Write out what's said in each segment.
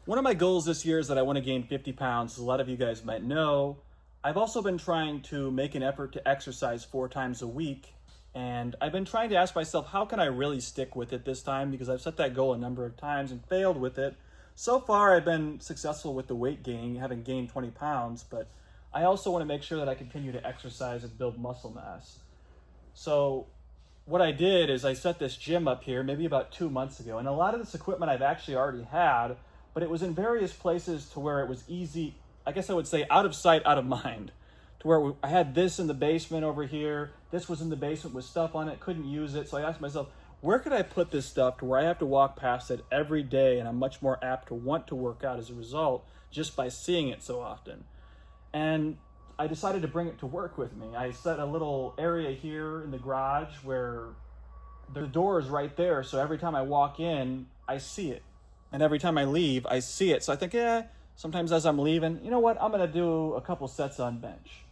One of my goals this year is that I want to gain 50 pounds. As a lot of you guys might know, I've also been trying to make an effort to exercise 4 times a week. And I've been trying to ask myself, how can I really stick with it this time? Because I've set that goal a number of times and failed with it. So far, I've been successful with the weight gain, having gained 20 pounds, but I also want to make sure that I continue to exercise and build muscle mass. So what I did is I set this gym up here maybe about 2 months ago, and a lot of this equipment I've actually already had, but it was in various places to where it was easy, I guess I would say out of sight, out of mind, to where I had this in the basement over here, this was in the basement with stuff on it, couldn't use it. So I asked myself, where could I put this stuff to where I have to walk past it every day, and I'm much more apt to want to work out as a result just by seeing it so often. And I decided to bring it to work with me. I set a little area here in the garage where the door is right there. So every time I walk in, I see it. And every time I leave, I see it. So I think, sometimes as I'm leaving, you know what? I'm going to do a couple sets on bench,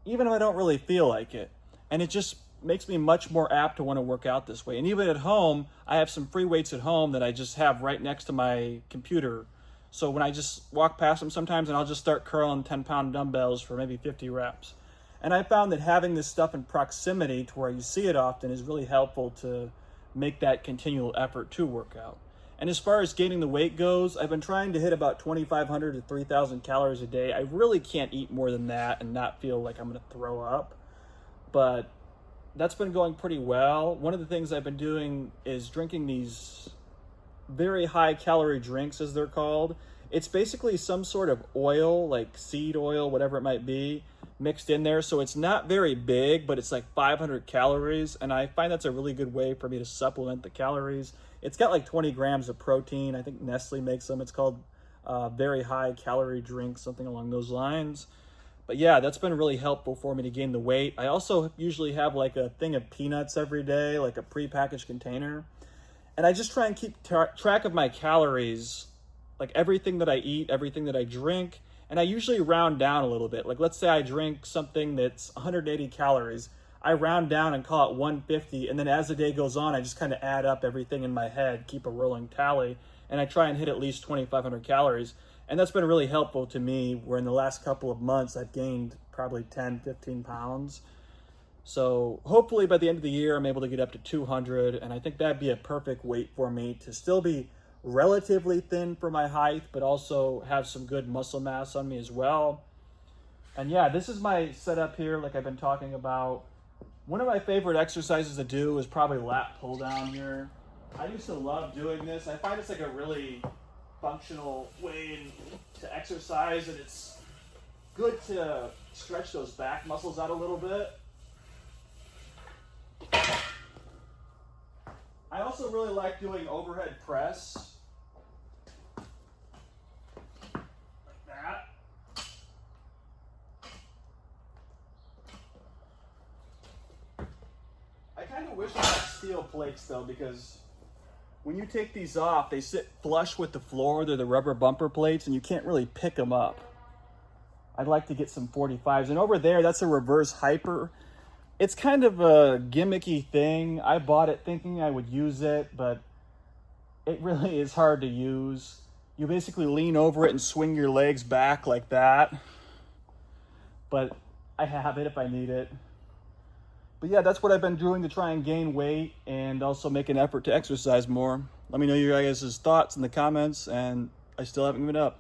even if I don't really feel like it. And it just makes me much more apt to want to work out this way. And even at home, I have some free weights at home that I just have right next to my computer. So when I just walk past them sometimes, and I'll just start curling 10-pound dumbbells for maybe 50 reps. And I found that having this stuff in proximity to where you see it often is really helpful to make that continual effort to work out. And as far as gaining the weight goes, I've been trying to hit about 2,500 to 3,000 calories a day. I really can't eat more than that and not feel like I'm going to throw up. But that's been going pretty well. One of the things I've been doing is drinking these very high calorie drinks, as they're called. It's basically some sort of oil, like seed oil, whatever it might be, mixed in there. So it's not very big, but it's like 500 calories. And I find that's a really good way for me to supplement the calories. It's got like 20 grams of protein. I think Nestle makes them. It's called very high calorie drink, something along those lines. But yeah, that's been really helpful for me to gain the weight. I also usually have like a thing of peanuts every day, like a prepackaged container. And I just try and keep track of my calories, like everything that I eat, everything that I drink. And I usually round down a little bit. Like let's say I drink something that's 180 calories. I round down and call it 150. And then as the day goes on, I just kind of add up everything in my head, keep a rolling tally. And I try and hit at least 2,500 calories. And that's been really helpful to me, where in the last couple of months, I've gained probably 10, 15 pounds. So hopefully by the end of the year, I'm able to get up to 200. And I think that'd be a perfect weight for me to still be relatively thin for my height, but also have some good muscle mass on me as well. And yeah, this is my setup here, like I've been talking about. One of my favorite exercises to do is probably lat pull down here. I used to love doing this. I find it's like a really functional way to exercise, and it's good to stretch those back muscles out a little bit. I also really like doing overhead press, like that. I kind of wish I had steel plates though, because when you take these off, they sit flush with the floor. They're the rubber bumper plates, and you can't really pick them up. I'd like to get some 45s. And over there, that's a reverse hyper. It's kind of a gimmicky thing. I bought it thinking I would use it, but it really is hard to use. You basically lean over it and swing your legs back like that. But I have it if I need it. But yeah, that's what I've been doing to try and gain weight and also make an effort to exercise more. Let me know your guys' thoughts in the comments, and I still haven't given up.